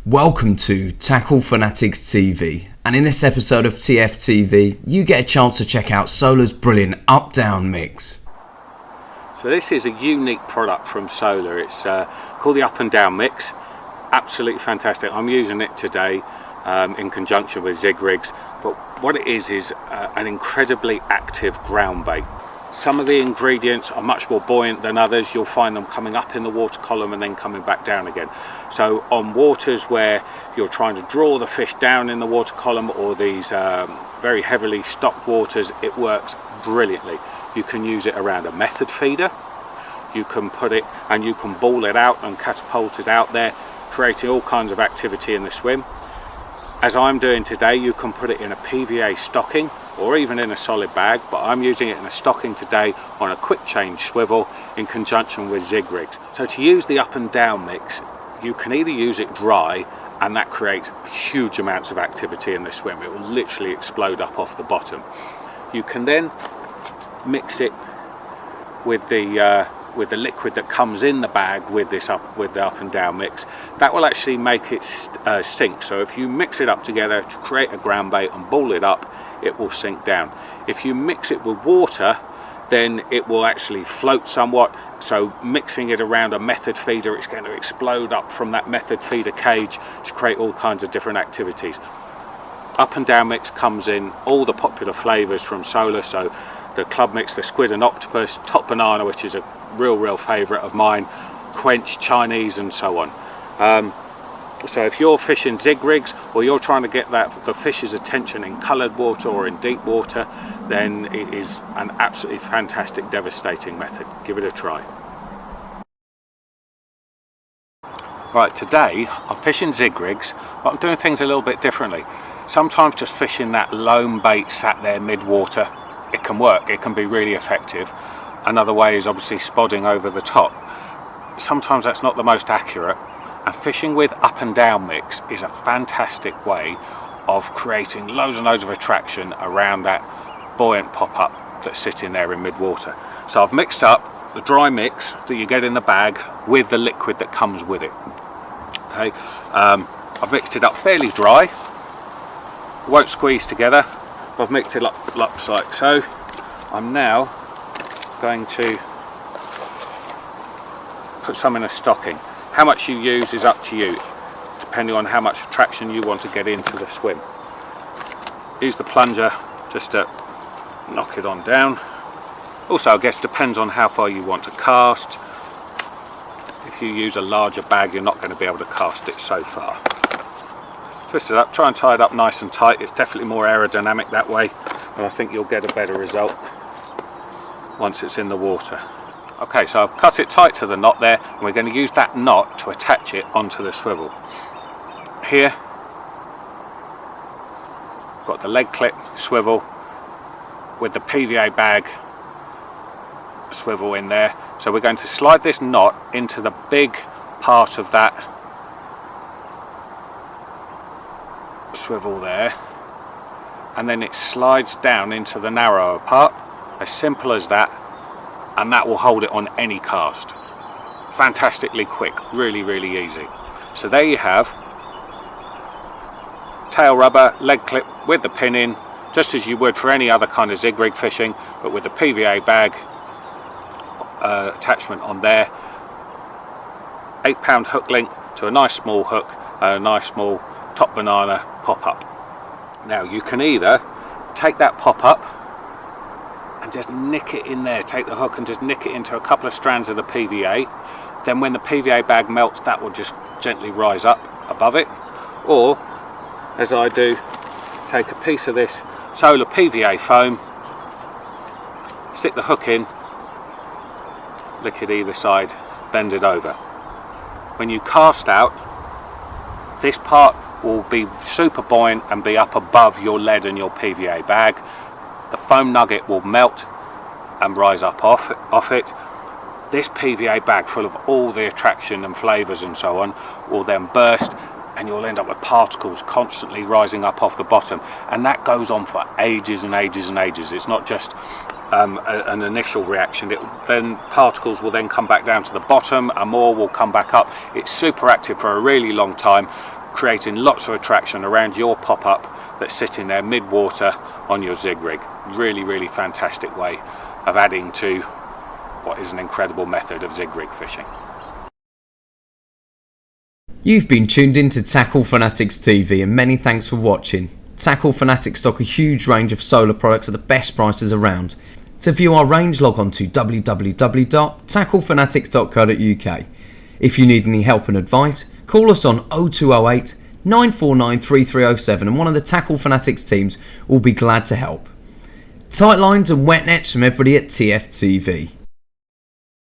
Welcome to Tackle Fanatics TV, and in this episode of TFTV you get a chance to check out Solar's brilliant up-down mix. So this is a unique product from Solar. It's called the up and down mix. Absolutely fantastic. I'm using it today in conjunction with zig rigs, but what it is an incredibly active ground bait. Some of the ingredients are much more buoyant than others. You'll find them coming up in the water column and then coming back down again. So on waters where you're trying to draw the fish down in the water column, or these very heavily stocked waters, it works brilliantly. You can use it around a method feeder. You can put it and you can ball it out and catapult it out there, creating all kinds of activity in the swim. As I'm doing today, you can put it in a PVA stocking or even in a solid bag, but I'm using it in a stocking today on a quick change swivel in conjunction with zig rigs. So to use the up and down mix, you can either use it dry, and that creates huge amounts of activity in the swim. It will literally explode up off the bottom. You can then mix it with the liquid that comes in the bag with the up and down mix. That will actually make it sink. So if you mix it up together to create a ground bait and ball it up, it will sink down. If you mix it with water, then it will actually float somewhat. So mixing it around a method feeder, it's going to explode up from that method feeder cage to create all kinds of different activities. Up and down mix comes in all the popular flavors from Solar. So the club mix, the squid and octopus, top banana, which is a real favorite of mine, quench, Chinese, and so on. So if you're fishing zig rigs, or you're trying to get the fish's attention in coloured water or in deep water, then it is an absolutely fantastic, devastating method. Give it a try. Right, today I'm fishing zig rigs, but I'm doing things a little bit differently. Sometimes just fishing that lone bait sat there mid-water, it can work, it can be really effective. Another way is obviously spodding over the top. Sometimes that's not the most accurate, and fishing with up and down mix is a fantastic way of creating loads and loads of attraction around that buoyant pop-up that's sitting there in mid-water. So I've mixed up the dry mix that you get in the bag with the liquid that comes with it. Okay, I've mixed it up fairly dry, it won't squeeze together. I've mixed it up like so. I'm now going to put some in a stocking. How much you use is up to you, depending on how much attraction you want to get into the swim. Use the plunger just to knock it on down. Also, I guess depends on how far you want to cast. If you use a larger bag, you're not going to be able to cast it so far. Twist it up, try and tie it up nice and tight. It's definitely more aerodynamic that way, and I think you'll get a better result once it's in the water. Okay, so I've cut it tight to the knot there, and we're going to use that knot to attach it onto the swivel. Here, got the leg clip swivel with the PVA bag swivel in there. So we're going to slide this knot into the big part of that swivel there, and then it slides down into the narrower part. As simple as that, and that will hold it on any cast. Fantastically quick, really easy. So there you have tail rubber, leg clip with the pin in, just as you would for any other kind of zig rig fishing, but with the PVA bag attachment on there. 8-pound hook link to a nice small hook and a nice small top banana pop-up. Now you can either take that pop-up and just nick it in there, take the hook and just nick it into a couple of strands of the PVA. Then when the PVA bag melts, that will just gently rise up above it. Or, as I do, take a piece of this Solar PVA foam, stick the hook in, lick it either side, bend it over. When you cast out, this part will be super buoyant and be up above your lead and your PVA bag. The foam nugget will melt and rise up off it. This PVA bag, full of all the attraction and flavours and so on, will then burst, and you'll end up with particles constantly rising up off the bottom, and that goes on for ages and ages and ages. It's not just an initial reaction. Then particles will then come back down to the bottom and more will come back up. It's super active for a really long time. creating lots of attraction around your pop-up that's sitting there mid-water on your zig rig. Really fantastic way of adding to what is an incredible method of zig rig fishing. You've been tuned in to Tackle Fanatics TV, and many thanks for watching. Tackle Fanatics stock a huge range of solar products at the best prices around. To view our range, log on to www.tacklefanatics.co.uk. If you need any help and advice, call us on 0208 949 3307 and one of the Tackle Fanatics teams will be glad to help. Tight lines and wet nets from everybody at TFTV.